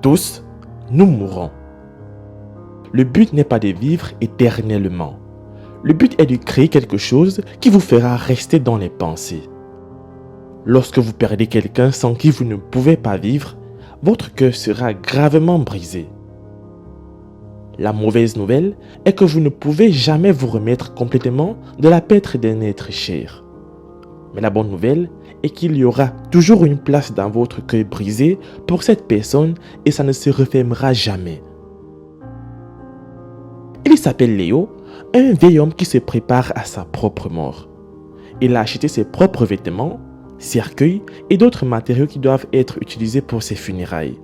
Tous, nous mourrons. Le but n'est pas de vivre éternellement. Le but est de créer quelque chose qui vous fera rester dans les pensées. Lorsque vous perdez quelqu'un sans qui vous ne pouvez pas vivre, votre cœur sera gravement brisé. La mauvaise nouvelle est que vous ne pouvez jamais vous remettre complètement de la perte d'un être cher. Mais la bonne nouvelle est qu'il y aura toujours une place dans votre cœur brisé pour cette personne et ça ne se refermera jamais. Il s'appelle Léo, un vieil homme qui se prépare à sa propre mort. Il a acheté ses propres vêtements, cercueils et d'autres matériaux qui doivent être utilisés pour ses funérailles.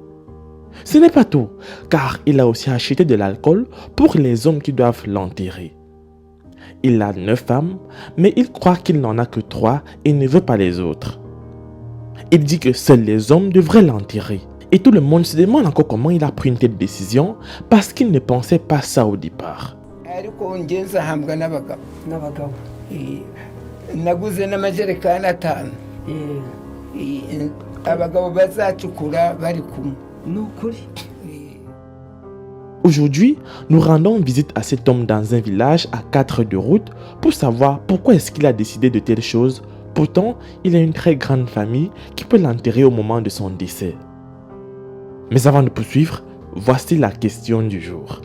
Ce n'est pas tout, car il a aussi acheté de l'alcool pour les hommes qui doivent l'enterrer. Il a 9 femmes, mais il croit qu'il n'en a que 3 et ne veut pas les autres. Il dit que seuls les hommes devraient l'enterrer. Et tout le monde se demande encore comment il a pris une telle décision parce qu'il ne pensait pas ça au départ. Aujourd'hui, nous rendons visite à cet homme dans un village à 4 heures de route pour savoir pourquoi est-ce qu'il a décidé de telles choses. Pourtant, il a une très grande famille qui peut l'enterrer au moment de son décès. Mais avant de poursuivre, voici la question du jour.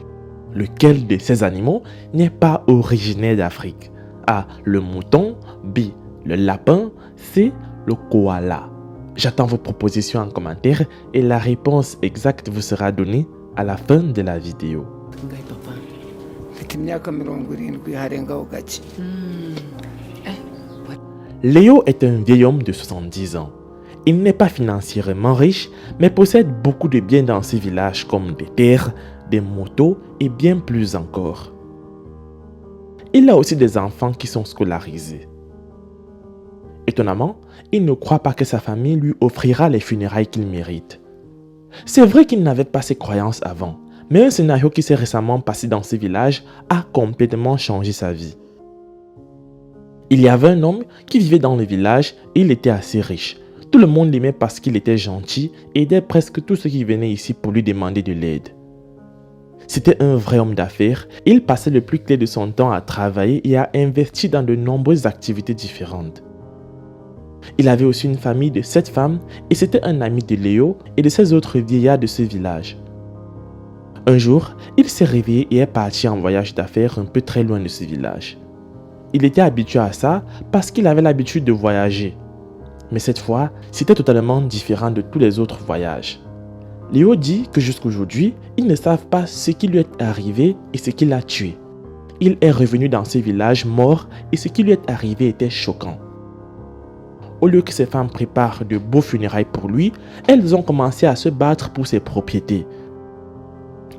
Lequel de ces animaux n'est pas originaire d'Afrique? A. Le mouton. B. Le lapin. C. Le koala. J'attends vos propositions en commentaire et la réponse exacte vous sera donnée à la fin de la vidéo. Léo est un vieil homme de 70 ans. Il n'est pas financièrement riche, mais possède beaucoup de biens dans ce village comme des terres, des motos et bien plus encore. Il a aussi des enfants qui sont scolarisés. Étonnamment, il ne croit pas que sa famille lui offrira les funérailles qu'il mérite. C'est vrai qu'il n'avait pas ces croyances avant, mais un scénario qui s'est récemment passé dans ce village a complètement changé sa vie. Il y avait un homme qui vivait dans le village et il était assez riche. Tout le monde l'aimait parce qu'il était gentil et aidait presque tous ceux qui venaient ici pour lui demander de l'aide. C'était un vrai homme d'affaires et il passait le plus clair de son temps à travailler et à investir dans de nombreuses activités différentes. Il avait aussi une famille de 7 femmes et c'était un ami de Léo et de ses autres vieillards de ce village. Un jour, il s'est réveillé et est parti en voyage d'affaires un peu très loin de ce village. Il était habitué à ça parce qu'il avait l'habitude de voyager. Mais cette fois, c'était totalement différent de tous les autres voyages. Léo dit que jusqu'aujourd'hui, ils ne savent pas ce qui lui est arrivé et ce qui l'a tué. Il est revenu dans ce village mort et ce qui lui est arrivé était choquant. Au lieu que ses femmes préparent de beaux funérailles pour lui, elles ont commencé à se battre pour ses propriétés.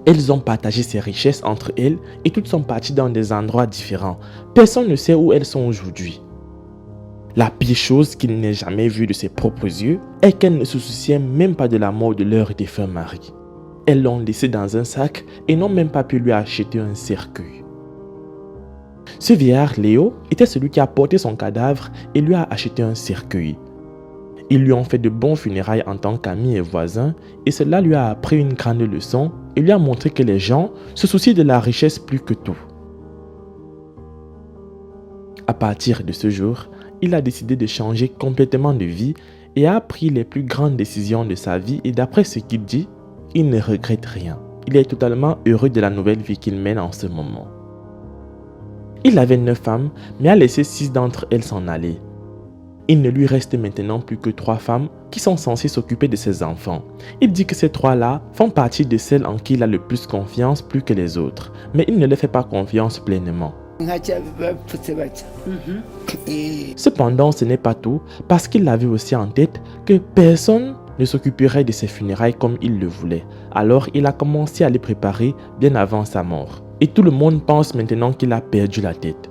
Elles ont partagé ses richesses entre elles et toutes sont parties dans des endroits différents. Personne ne sait où elles sont aujourd'hui. La pire chose qu'il n'ait jamais vue de ses propres yeux est qu'elles ne se souciaient même pas de la mort de leur défunt mari. Elles l'ont laissé dans un sac et n'ont même pas pu lui acheter un cercueil. Ce vieillard, Léo, était celui qui a porté son cadavre et lui a acheté un cercueil. Ils lui ont fait de bons funérailles en tant qu'amis et voisins et cela lui a appris une grande leçon et lui a montré que les gens se soucient de la richesse plus que tout. À partir de ce jour, il a décidé de changer complètement de vie et a pris les plus grandes décisions de sa vie et d'après ce qu'il dit, il ne regrette rien. Il est totalement heureux de la nouvelle vie qu'il mène en ce moment. Il avait 9 femmes, mais a laissé 6 d'entre elles s'en aller. Il ne lui reste maintenant plus que 3 femmes qui sont censées s'occuper de ses enfants. Il dit que ces 3-là font partie de celles en qui il a le plus confiance plus que les autres, mais il ne les fait pas confiance pleinement. Cependant, ce n'est pas tout, parce qu'il avait aussi en tête que personne ne s'occuperait de ses funérailles comme il le voulait. Alors, il a commencé à les préparer bien avant sa mort. Et tout le monde pense maintenant qu'il a perdu la tête.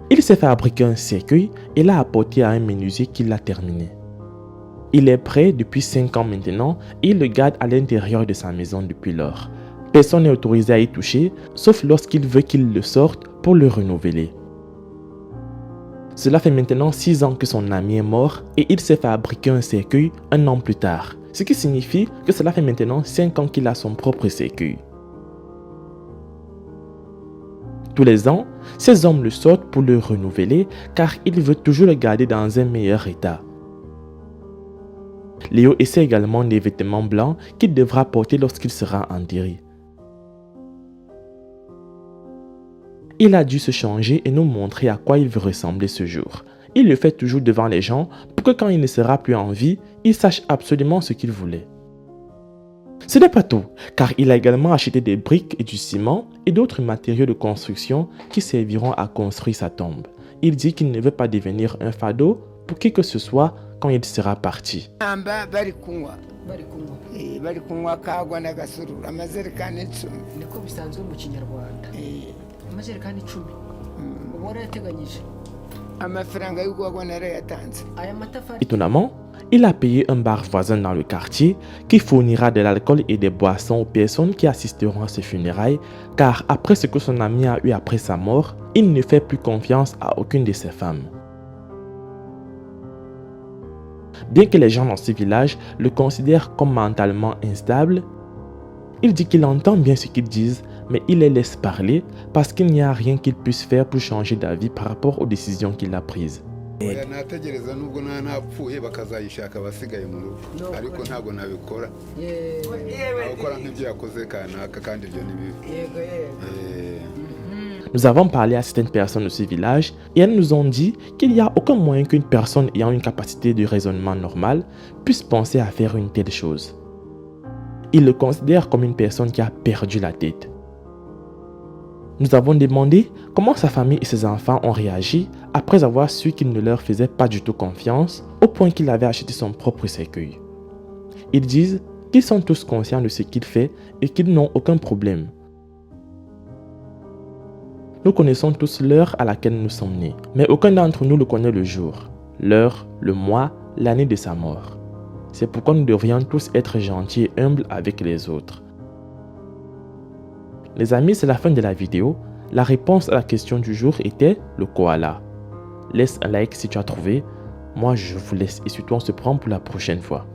Il s'est fabriqué un cercueil et l'a apporté à un menuisier qui l'a terminé. Il est prêt depuis 5 ans maintenant et il le garde à l'intérieur de sa maison depuis lors. Personne n'est autorisé à y toucher, sauf lorsqu'il veut qu'il le sorte pour le renouveler. Cela fait maintenant 6 ans que son ami est mort et il s'est fabriqué un cercueil 1 an plus tard. Ce qui signifie que cela fait maintenant 5 ans qu'il a son propre cercueil. Tous les ans, ces hommes le sortent pour le renouveler car il veut toujours le garder dans un meilleur état. Léo essaie également des vêtements blancs qu'il devra porter lorsqu'il sera enterré. Il a dû se changer et nous montrer à quoi il veut ressembler ce jour. Il le fait toujours devant les gens pour que quand il ne sera plus en vie, il sache absolument ce qu'il voulait. Ce n'est pas tout, car il a également acheté des briques et du ciment et d'autres matériaux de construction qui serviront à construire sa tombe. Il dit qu'il ne veut pas devenir un fardeau pour qui que ce soit quand il sera parti. Étonnamment, il a payé un bar voisin dans le quartier qui fournira de l'alcool et des boissons aux personnes qui assisteront à ses funérailles car après ce que son ami a eu après sa mort, il ne fait plus confiance à aucune de ses femmes. Bien que les gens dans ce village le considèrent comme mentalement instable, il dit qu'il entend bien ce qu'ils disent, mais il les laisse parler parce qu'il n'y a rien qu'il puisse faire pour changer d'avis par rapport aux décisions qu'il a prises. Nous avons parlé à certaines personnes de ce village et elles nous ont dit qu'il n'y a aucun moyen qu'une personne ayant une capacité de raisonnement normale puisse penser à faire une telle chose. Ils le considèrent comme une personne qui a perdu la tête. Nous avons demandé comment sa famille et ses enfants ont réagi après avoir su qu'il ne leur faisait pas du tout confiance au point qu'il avait acheté son propre cercueil. Ils disent qu'ils sont tous conscients de ce qu'il fait et qu'ils n'ont aucun problème. Nous connaissons tous l'heure à laquelle nous sommes nés, mais aucun d'entre nous ne connaît le jour, l'heure, le mois, l'année de sa mort. C'est pourquoi nous devrions tous être gentils et humbles avec les autres. Les amis, c'est la fin de la vidéo. La réponse à la question du jour était le koala. Laisse un like si tu as trouvé. Moi, je vous laisse et surtout on se prend pour la prochaine fois.